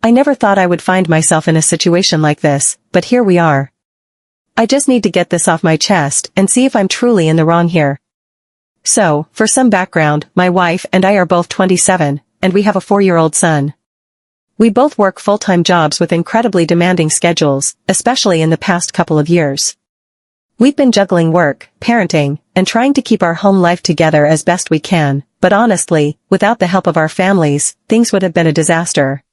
I never thought I would find myself in a situation like this, but here we are. I just need to get this off my chest and see if I'm truly in the wrong here. So, for some background, my wife and I are both 27, and we have a 4-year-old son. We both work full-time jobs with incredibly demanding schedules, especially in the past couple of years. We've been juggling work, parenting, and trying to keep our home life together as best we can, but honestly, without the help of our families, things would have been a disaster.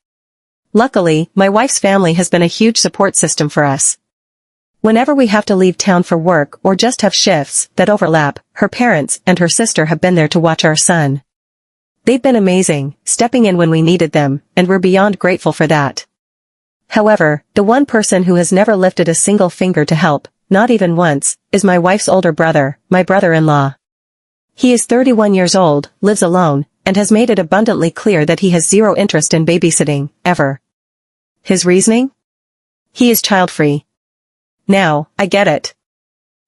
Luckily, my wife's family has been a huge support system for us. Whenever we have to leave town for work or just have shifts that overlap, her parents and her sister have been there to watch our son. They've been amazing, stepping in when we needed them, and we're beyond grateful for that. However, the one person who has never lifted a single finger to help, not even once, is my wife's older brother, my brother-in-law. He is 31 years old, lives alone, and has made it abundantly clear that he has zero interest in babysitting, ever. His reasoning? He is child-free. Now, I get it.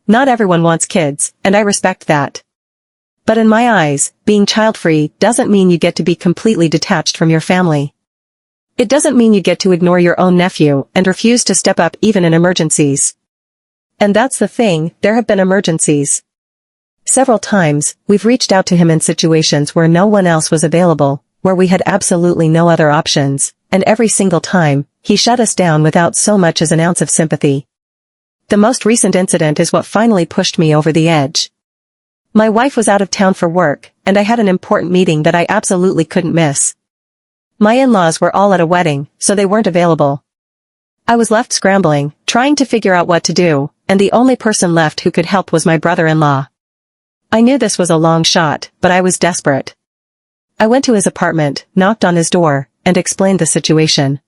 Not everyone wants kids, and I respect that. But in my eyes, being child-free doesn't mean you get to be completely detached from your family. It doesn't mean you get to ignore your own nephew and refuse to step up even in emergencies. And that's the thing, there have been emergencies. Several times, we've reached out to him in situations where no one else was available, where we had absolutely no other options, and every single time, he shut us down without so much as an ounce of sympathy. The most recent incident is what finally pushed me over the edge. My wife was out of town for work, and I had an important meeting that I absolutely couldn't miss. My in-laws were all at a wedding, so they weren't available. I was left scrambling, trying to figure out what to do, and the only person left who could help was my brother-in-law. I knew this was a long shot, but I was desperate. I went to his apartment, knocked on his door, and explained the situation.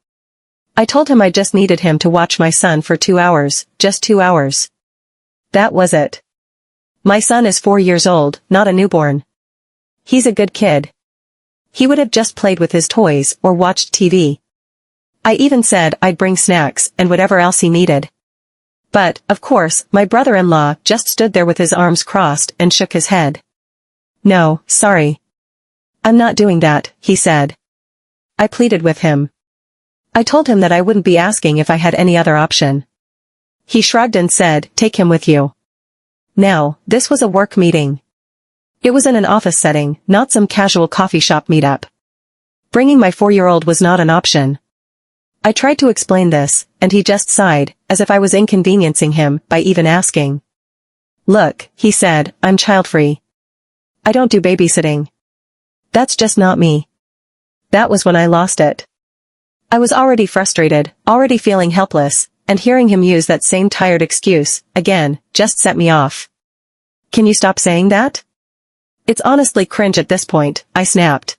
I told him I just needed him to watch my son for 2 hours, just 2 hours. That was it. My son is 4 years old, not a newborn. He's a good kid. He would have just played with his toys or watched TV. I even said I'd bring snacks and whatever else he needed. But, of course, my brother-in-law just stood there with his arms crossed and shook his head. No, sorry. I'm not doing that, he said. I pleaded with him. I told him that I wouldn't be asking if I had any other option. He shrugged and said, take him with you. Now, this was a work meeting. It was in an office setting, not some casual coffee shop meetup. Bringing my 4-year-old was not an option. I tried to explain this, and he just sighed, as if I was inconveniencing him by even asking. Look, he said, I'm child-free. I don't do babysitting. That's just not me. That was when I lost it. I was already frustrated, already feeling helpless, and hearing him use that same tired excuse, again, just set me off. Can you stop saying that? It's honestly cringe at this point, I snapped.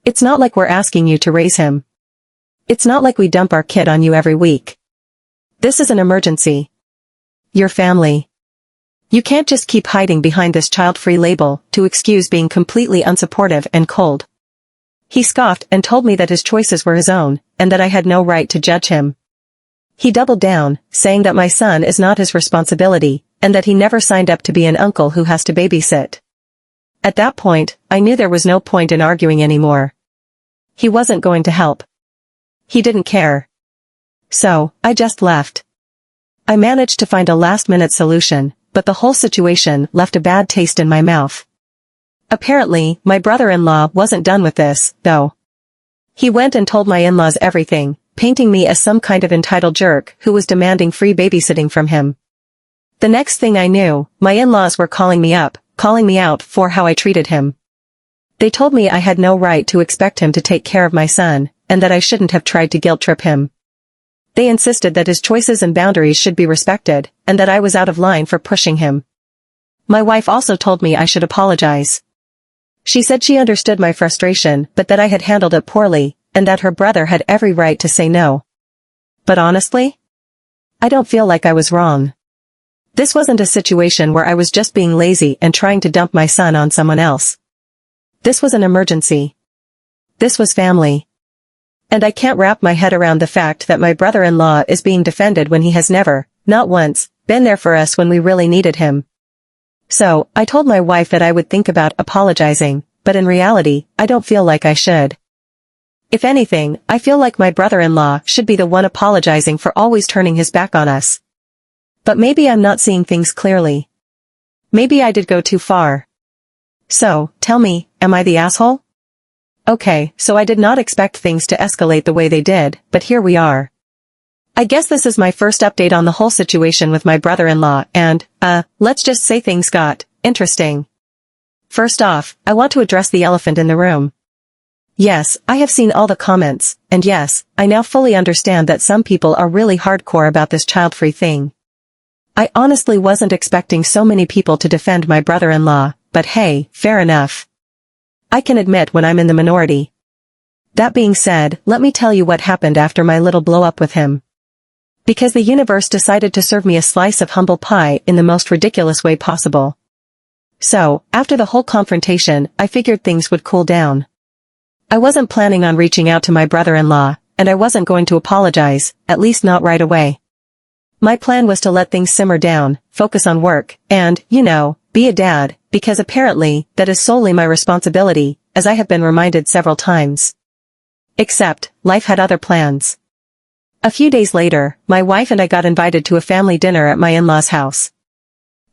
It's not like we're asking you to raise him. It's not like we dump our kid on you every week. This is an emergency. Your family. You can't just keep hiding behind this child-free label to excuse being completely unsupportive and cold. He scoffed and told me that his choices were his own, and that I had no right to judge him. He doubled down, saying that my son is not his responsibility, and that he never signed up to be an uncle who has to babysit. At that point, I knew there was no point in arguing anymore. He wasn't going to help. He didn't care. So, I just left. I managed to find a last-minute solution, but the whole situation left a bad taste in my mouth. Apparently, my brother-in-law wasn't done with this, though. He went and told my in-laws everything, painting me as some kind of entitled jerk who was demanding free babysitting from him. The next thing I knew, my in-laws were calling me up, calling me out for how I treated him. They told me I had no right to expect him to take care of my son, and that I shouldn't have tried to guilt-trip him. They insisted that his choices and boundaries should be respected, and that I was out of line for pushing him. My wife also told me I should apologize. She said she understood my frustration, but that I had handled it poorly, and that her brother had every right to say no. But honestly, I don't feel like I was wrong. This wasn't a situation where I was just being lazy and trying to dump my son on someone else. This was an emergency. This was family. And I can't wrap my head around the fact that my brother-in-law is being defended when he has never, not once, been there for us when we really needed him. So, I told my wife that I would think about apologizing, but in reality, I don't feel like I should. If anything, I feel like my brother-in-law should be the one apologizing for always turning his back on us. But maybe I'm not seeing things clearly. Maybe I did go too far. So, tell me, am I the asshole? Okay, so I did not expect things to escalate the way they did, but here we are. I guess this is my first update on the whole situation with my brother-in-law and, let's just say things got interesting. First off, I want to address the elephant in the room. Yes, I have seen all the comments, and yes, I now fully understand that some people are really hardcore about this child-free thing. I honestly wasn't expecting so many people to defend my brother-in-law, but hey, fair enough. I can admit when I'm in the minority. That being said, let me tell you what happened after my little blow-up with him. Because the universe decided to serve me a slice of humble pie in the most ridiculous way possible. So, after the whole confrontation, I figured things would cool down. I wasn't planning on reaching out to my brother-in-law, and I wasn't going to apologize, at least not right away. My plan was to let things simmer down, focus on work, and, be a dad, because apparently, that is solely my responsibility, as I have been reminded several times. Except, life had other plans. A few days later, my wife and I got invited to a family dinner at my in-laws' house.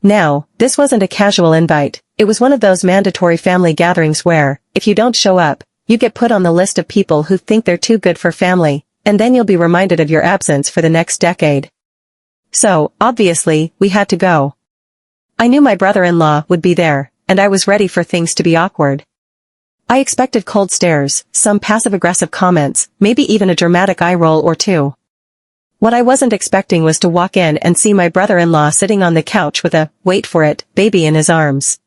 Now, this wasn't a casual invite, it was one of those mandatory family gatherings where, if you don't show up, you get put on the list of people who think they're too good for family, and then you'll be reminded of your absence for the next decade. So, obviously, we had to go. I knew my brother-in-law would be there, and I was ready for things to be awkward. I expected cold stares, some passive-aggressive comments, maybe even a dramatic eye roll or two. What I wasn't expecting was to walk in and see my brother-in-law sitting on the couch with a, wait for it, baby in his arms.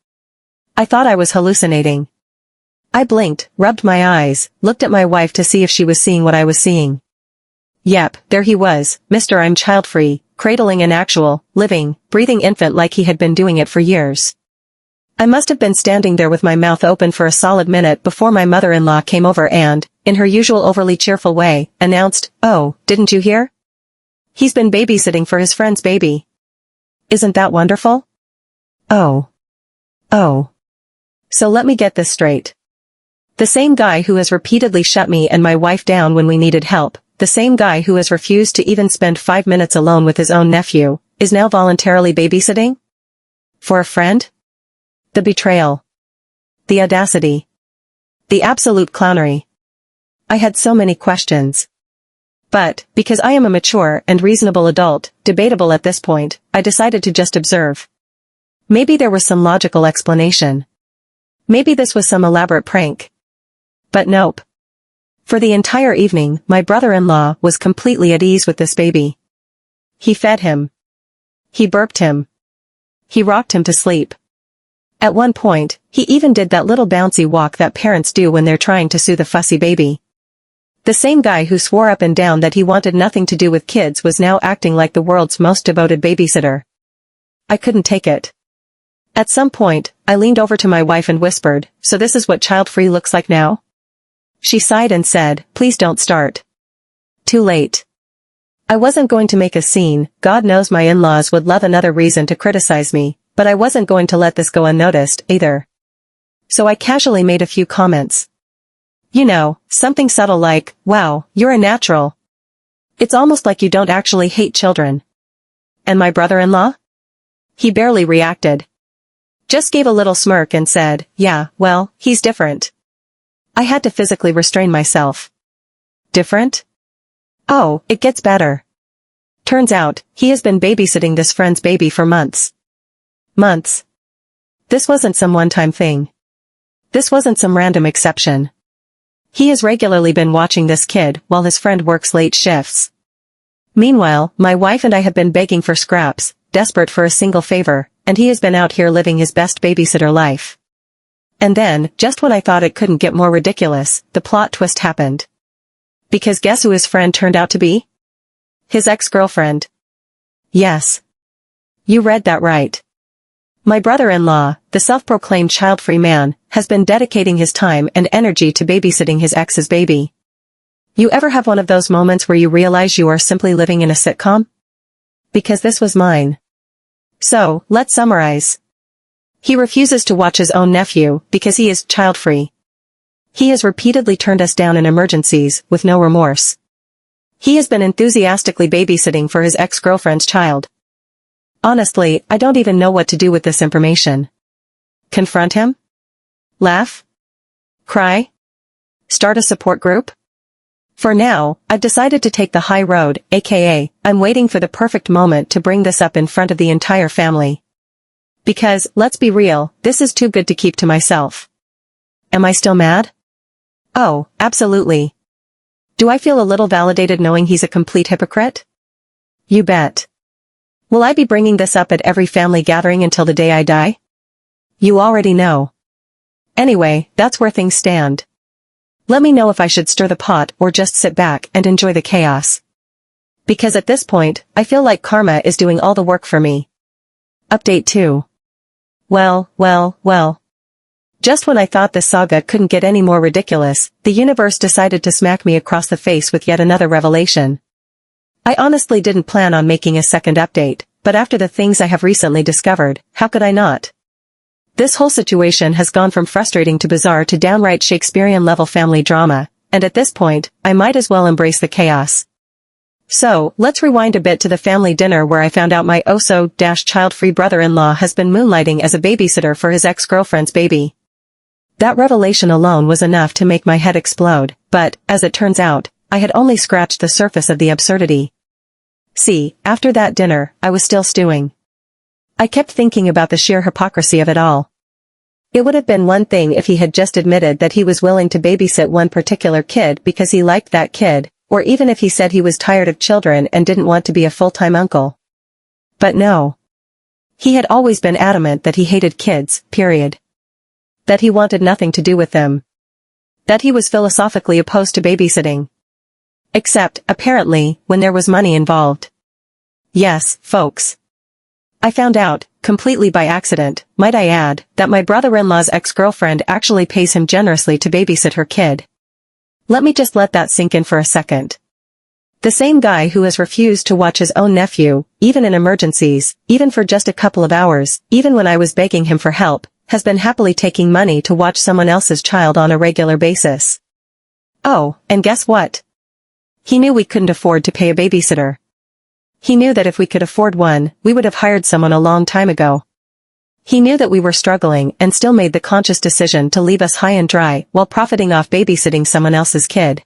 I thought I was hallucinating. I blinked, rubbed my eyes, looked at my wife to see if she was seeing what I was seeing. Yep, there he was, Mr. I'm child-free, cradling an actual, living, breathing infant like he had been doing it for years. I must have been standing there with my mouth open for a solid minute before my mother-in-law came over and, in her usual overly cheerful way, announced, "Oh, didn't you hear? He's been babysitting for his friend's baby. Isn't that wonderful?" Oh. So let me get this straight. The same guy who has repeatedly shut me and my wife down when we needed help, the same guy who has refused to even spend 5 minutes alone with his own nephew, is now voluntarily babysitting? For a friend? The betrayal. The audacity. The absolute clownery. I had so many questions. But, because I am a mature and reasonable adult, debatable at this point, I decided to just observe. Maybe there was some logical explanation. Maybe this was some elaborate prank. But nope. For the entire evening, my brother-in-law was completely at ease with this baby. He fed him. He burped him. He rocked him to sleep. At one point, he even did that little bouncy walk that parents do when they're trying to soothe a fussy baby. The same guy who swore up and down that he wanted nothing to do with kids was now acting like the world's most devoted babysitter. I couldn't take it. At some point, I leaned over to my wife and whispered, "So this is what child-free looks like now?" She sighed and said, "Please don't start." Too late. I wasn't going to make a scene, God knows my in-laws would love another reason to criticize me, but I wasn't going to let this go unnoticed, either. So I casually made a few comments. Something subtle like, "Wow, you're a natural. It's almost like you don't actually hate children." And my brother-in-law? He barely reacted. Just gave a little smirk and said, "Yeah, well, he's different." I had to physically restrain myself. Different? Oh, it gets better. Turns out, he has been babysitting this friend's baby for months. Months. This wasn't some one-time thing. This wasn't some random exception. He has regularly been watching this kid while his friend works late shifts. Meanwhile, my wife and I have been begging for scraps, desperate for a single favor, and he has been out here living his best babysitter life. And then, just when I thought it couldn't get more ridiculous, the plot twist happened. Because guess who his friend turned out to be? His ex-girlfriend. Yes. You read that right. My brother-in-law, the self-proclaimed child-free man, has been dedicating his time and energy to babysitting his ex's baby. You ever have one of those moments where you realize you are simply living in a sitcom? Because this was mine. So, let's summarize. He refuses to watch his own nephew because he is child-free. He has repeatedly turned us down in emergencies, with no remorse. He has been enthusiastically babysitting for his ex-girlfriend's child. Honestly, I don't even know what to do with this information. Confront him? Laugh? Cry? Start a support group? For now, I've decided to take the high road, aka, I'm waiting for the perfect moment to bring this up in front of the entire family. Because, let's be real, this is too good to keep to myself. Am I still mad? Oh, absolutely. Do I feel a little validated knowing he's a complete hypocrite? You bet. Will I be bringing this up at every family gathering until the day I die? You already know. Anyway, that's where things stand. Let me know if I should stir the pot or just sit back and enjoy the chaos. Because at this point, I feel like karma is doing all the work for me. Update 2. Well. Just when I thought this saga couldn't get any more ridiculous, the universe decided to smack me across the face with yet another revelation. I honestly didn't plan on making a second update, but after the things I have recently discovered, how could I not? This whole situation has gone from frustrating to bizarre to downright Shakespearean-level family drama, and at this point, I might as well embrace the chaos. So, let's rewind a bit to the family dinner where I found out my oh-so-child-free brother-in-law has been moonlighting as a babysitter for his ex-girlfriend's baby. That revelation alone was enough to make my head explode, but, as it turns out, I had only scratched the surface of the absurdity. See, after that dinner, I was still stewing. I kept thinking about the sheer hypocrisy of it all. It would have been one thing if he had just admitted that he was willing to babysit one particular kid because he liked that kid, or even if he said he was tired of children and didn't want to be a full-time uncle. But no. He had always been adamant that he hated kids, period. That he wanted nothing to do with them. That he was philosophically opposed to babysitting. Except, apparently, when there was money involved. Yes, folks. I found out, completely by accident, might I add, that my brother-in-law's ex-girlfriend actually pays him generously to babysit her kid. Let me just let that sink in for a second. The same guy who has refused to watch his own nephew, even in emergencies, even for just a couple of hours, even when I was begging him for help, has been happily taking money to watch someone else's child on a regular basis. Oh, and guess what? He knew we couldn't afford to pay a babysitter. He knew that if we could afford one, we would have hired someone a long time ago. He knew that we were struggling and still made the conscious decision to leave us high and dry while profiting off babysitting someone else's kid.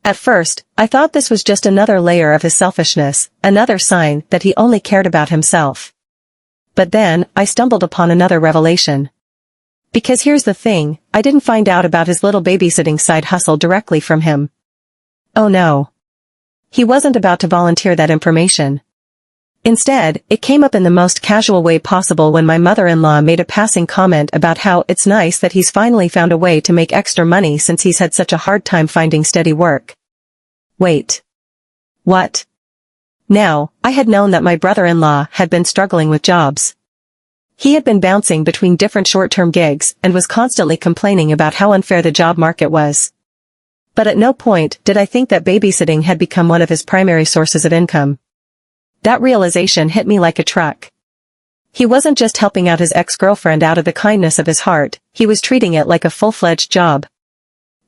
At first, I thought this was just another layer of his selfishness, another sign that he only cared about himself. But then, I stumbled upon another revelation. Because here's the thing, I didn't find out about his little babysitting side hustle directly from him. Oh no. He wasn't about to volunteer that information. Instead, it came up in the most casual way possible when my mother-in-law made a passing comment about how it's nice that he's finally found a way to make extra money since he's had such a hard time finding steady work. Wait. What? Now, I had known that my brother-in-law had been struggling with jobs. He had been bouncing between different short-term gigs and was constantly complaining about how unfair the job market was. But at no point did I think that babysitting had become one of his primary sources of income. That realization hit me like a truck. He wasn't just helping out his ex-girlfriend out of the kindness of his heart, he was treating it like a full-fledged job.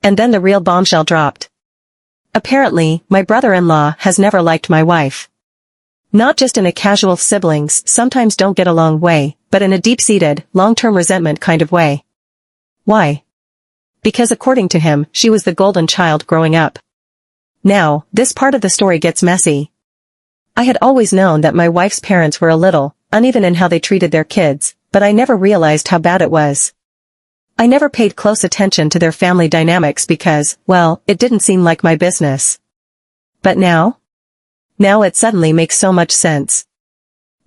And then the real bombshell dropped. Apparently, my brother-in-law has never liked my wife. Not just in a casual siblings sometimes don't get along way, but in a deep-seated, long-term resentment kind of way. Why? Because according to him, she was the golden child growing up. Now, this part of the story gets messy. I had always known that my wife's parents were a little uneven in how they treated their kids, but I never realized how bad it was. I never paid close attention to their family dynamics because, well, it didn't seem like my business. But now? Now it suddenly makes so much sense.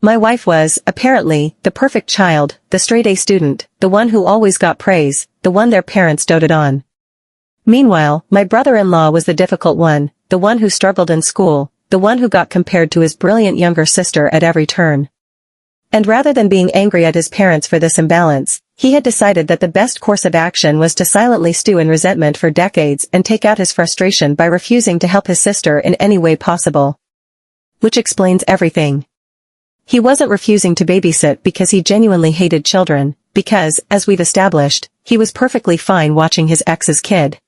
My wife was, apparently, the perfect child, the straight-A student, the one who always got praise, the one their parents doted on. Meanwhile, my brother-in-law was the difficult one, the one who struggled in school, the one who got compared to his brilliant younger sister at every turn. And rather than being angry at his parents for this imbalance, he had decided that the best course of action was to silently stew in resentment for decades and take out his frustration by refusing to help his sister in any way possible. Which explains everything. He wasn't refusing to babysit because he genuinely hated children, because, as we've established, he was perfectly fine watching his ex's kid.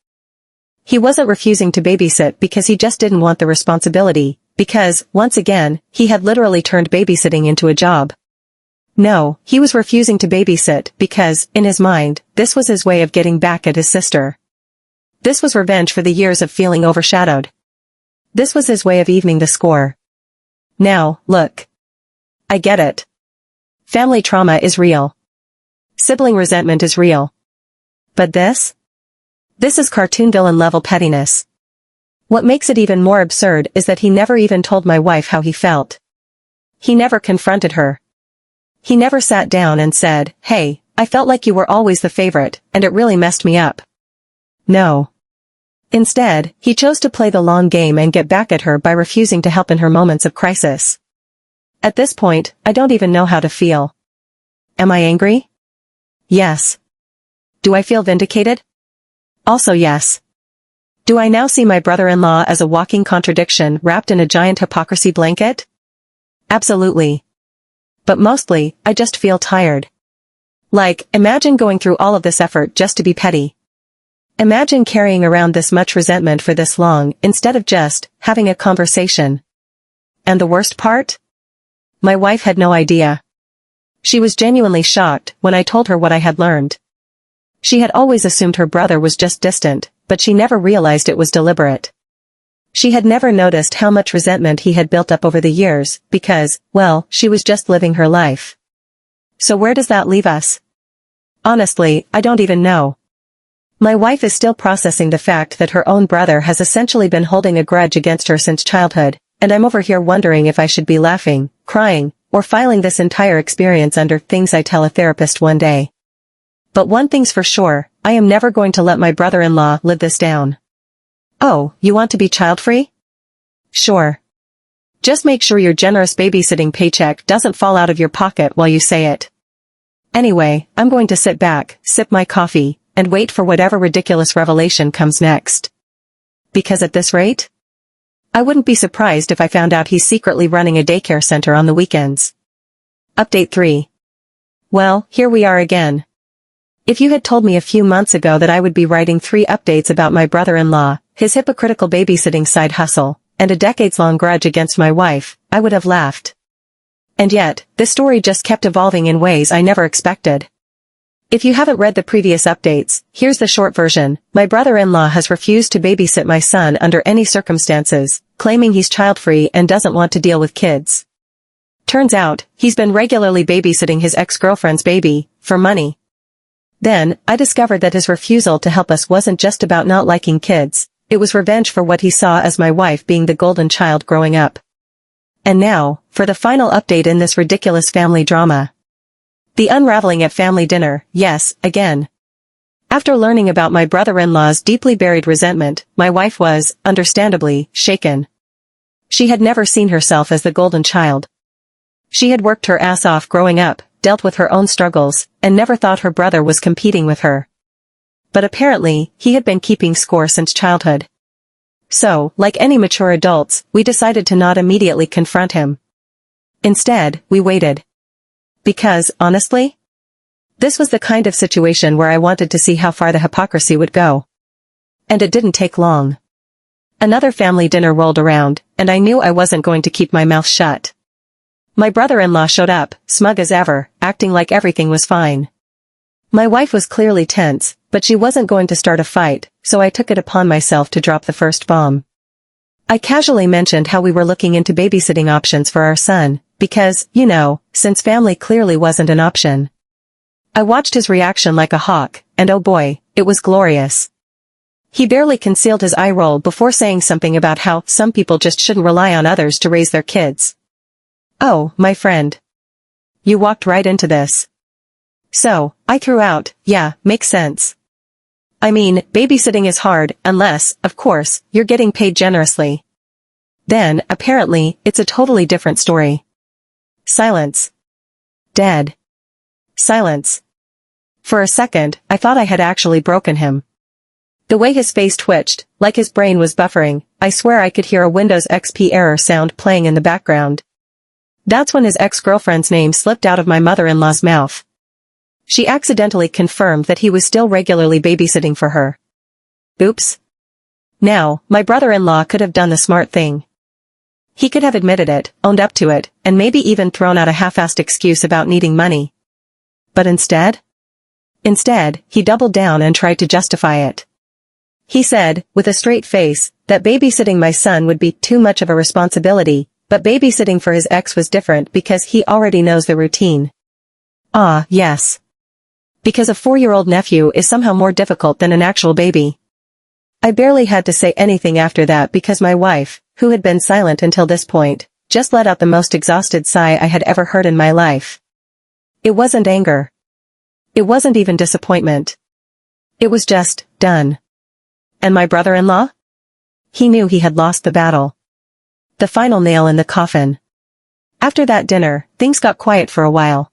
He wasn't refusing to babysit because he just didn't want the responsibility, because, once again, he had literally turned babysitting into a job. No, he was refusing to babysit because, in his mind, this was his way of getting back at his sister. This was revenge for the years of feeling overshadowed. This was his way of evening the score. Now, look. I get it. Family trauma is real. Sibling resentment is real. But this? This is cartoon villain level pettiness. What makes it even more absurd is that he never even told my wife how he felt. He never confronted her. He never sat down and said, "Hey, I felt like you were always the favorite, and it really messed me up." No. Instead, he chose to play the long game and get back at her by refusing to help in her moments of crisis. At this point, I don't even know how to feel. Am I angry? Yes. Do I feel vindicated? Also yes. Do I now see my brother-in-law as a walking contradiction wrapped in a giant hypocrisy blanket? Absolutely. But mostly, I just feel tired. Like, imagine going through all of this effort just to be petty. Imagine carrying around this much resentment for this long instead of just having a conversation. And the worst part? My wife had no idea. She was genuinely shocked when I told her what I had learned. She had always assumed her brother was just distant, but she never realized it was deliberate. She had never noticed how much resentment he had built up over the years, because, well, she was just living her life. So where does that leave us? Honestly, I don't even know. My wife is still processing the fact that her own brother has essentially been holding a grudge against her since childhood, and I'm over here wondering if I should be laughing, crying, or filing this entire experience under things I tell a therapist one day. But one thing's for sure, I am never going to let my brother-in-law live this down. Oh, you want to be child-free? Sure. Just make sure your generous babysitting paycheck doesn't fall out of your pocket while you say it. Anyway, I'm going to sit back, sip my coffee, and wait for whatever ridiculous revelation comes next. Because at this rate, I wouldn't be surprised if I found out he's secretly running a daycare center on the weekends. Update 3. Well, here we are again. If you had told me a few months ago that I would be writing 3 updates about my brother-in-law, his hypocritical babysitting side hustle, and a decades-long grudge against my wife, I would have laughed. And yet, this story just kept evolving in ways I never expected. If you haven't read the previous updates, here's the short version. My brother-in-law has refused to babysit my son under any circumstances, claiming he's child-free and doesn't want to deal with kids. Turns out, he's been regularly babysitting his ex-girlfriend's baby, for money. Then, I discovered that his refusal to help us wasn't just about not liking kids, it was revenge for what he saw as my wife being the golden child growing up. And now, for the final update in this ridiculous family drama. The unraveling at family dinner, yes, again. After learning about my brother-in-law's deeply buried resentment, my wife was, understandably, shaken. She had never seen herself as the golden child. She had worked her ass off growing up, dealt with her own struggles, and never thought her brother was competing with her. But apparently, he had been keeping score since childhood. So, like any mature adults, we decided to not immediately confront him. Instead, we waited. Because, honestly, this was the kind of situation where I wanted to see how far the hypocrisy would go. And it didn't take long. Another family dinner rolled around, and I knew I wasn't going to keep my mouth shut. My brother-in-law showed up, smug as ever, acting like everything was fine. My wife was clearly tense, but she wasn't going to start a fight, so I took it upon myself to drop the first bomb. I casually mentioned how we were looking into babysitting options for our son, because, you know, since family clearly wasn't an option. I watched his reaction like a hawk, and oh boy, it was glorious. He barely concealed his eye roll before saying something about how some people just shouldn't rely on others to raise their kids. Oh, my friend. You walked right into this. So, I threw out, yeah, makes sense. I mean, babysitting is hard, unless, of course, you're getting paid generously. Then, apparently, it's a totally different story. Silence. Dead. Silence. For a second, I thought I had actually broken him. The way his face twitched, like his brain was buffering, I swear I could hear a Windows XP error sound playing in the background. That's when his ex-girlfriend's name slipped out of my mother-in-law's mouth. She accidentally confirmed that he was still regularly babysitting for her. Oops. Now, my brother-in-law could have done the smart thing. He could have admitted it, owned up to it, and maybe even thrown out a half-assed excuse about needing money. But instead, he doubled down and tried to justify it. He said, with a straight face, that babysitting my son would be too much of a responsibility, but babysitting for his ex was different because he already knows the routine. Ah, yes. Because a 4-year-old nephew is somehow more difficult than an actual baby. I barely had to say anything after that because my wife, who had been silent until this point, just let out the most exhausted sigh I had ever heard in my life. It wasn't anger. It wasn't even disappointment. It was just, done. And my brother-in-law? He knew he had lost the battle. The final nail in the coffin. After that dinner, things got quiet for a while.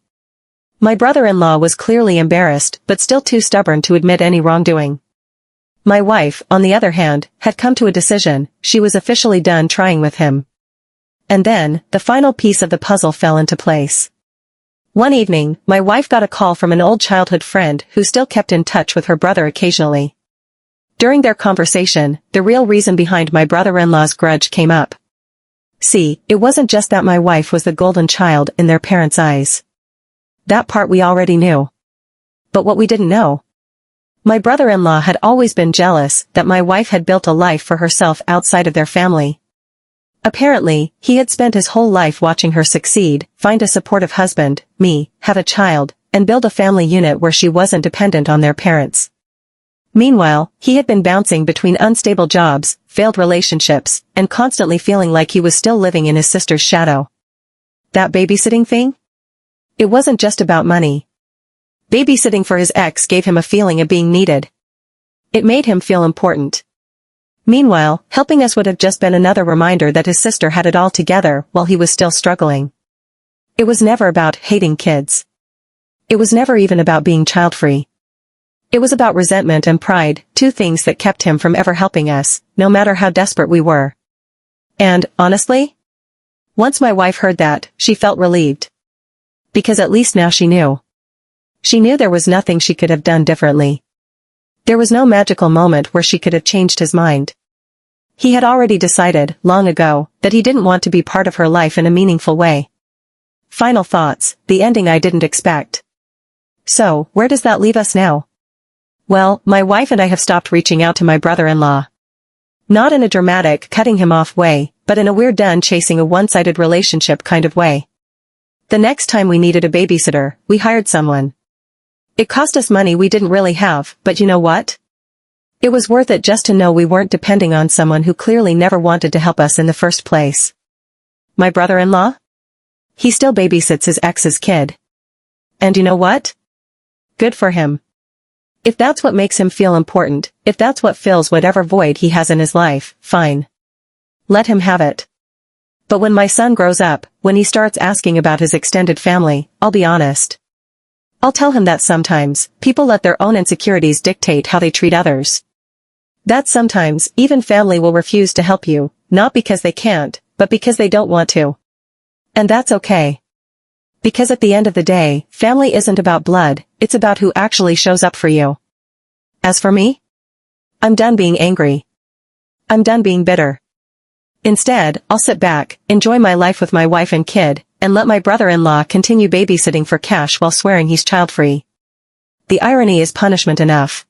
My brother-in-law was clearly embarrassed but still too stubborn to admit any wrongdoing. My wife, on the other hand, had come to a decision. She was officially done trying with him. And then, the final piece of the puzzle fell into place. One evening, my wife got a call from an old childhood friend who still kept in touch with her brother occasionally. During their conversation, the real reason behind my brother-in-law's grudge came up. See, it wasn't just that my wife was the golden child in their parents' eyes. That part we already knew. But what we didn't know. My brother-in-law had always been jealous that my wife had built a life for herself outside of their family. Apparently, he had spent his whole life watching her succeed, find a supportive husband, me, have a child, and build a family unit where she wasn't dependent on their parents. Meanwhile, he had been bouncing between unstable jobs, failed relationships, and constantly feeling like he was still living in his sister's shadow. That babysitting thing? It wasn't just about money. Babysitting for his ex gave him a feeling of being needed. It made him feel important. Meanwhile, helping us would have just been another reminder that his sister had it all together while he was still struggling. It was never about hating kids. It was never even about being child-free. It was about resentment and pride, two things that kept him from ever helping us, no matter how desperate we were. And, honestly, once my wife heard that, she felt relieved. Because at least now she knew. She knew there was nothing she could have done differently. There was no magical moment where she could have changed his mind. He had already decided, long ago, that he didn't want to be part of her life in a meaningful way. Final thoughts, the ending I didn't expect. So, where does that leave us now? Well, my wife and I have stopped reaching out to my brother-in-law. Not in a dramatic, cutting him off way, but in a we're done chasing a one-sided relationship kind of way. The next time we needed a babysitter, we hired someone. It cost us money we didn't really have, but you know what? It was worth it just to know we weren't depending on someone who clearly never wanted to help us in the first place. My brother-in-law? He still babysits his ex's kid. And you know what? Good for him. If that's what makes him feel important, if that's what fills whatever void he has in his life, fine. Let him have it. But when my son grows up, when he starts asking about his extended family, I'll be honest. I'll tell him that sometimes, people let their own insecurities dictate how they treat others. That sometimes, even family will refuse to help you, not because they can't, but because they don't want to. And that's okay. Because at the end of the day, family isn't about blood, it's about who actually shows up for you. As for me? I'm done being angry. I'm done being bitter. Instead, I'll sit back, enjoy my life with my wife and kid, and let my brother-in-law continue babysitting for cash while swearing he's child-free. The irony is punishment enough.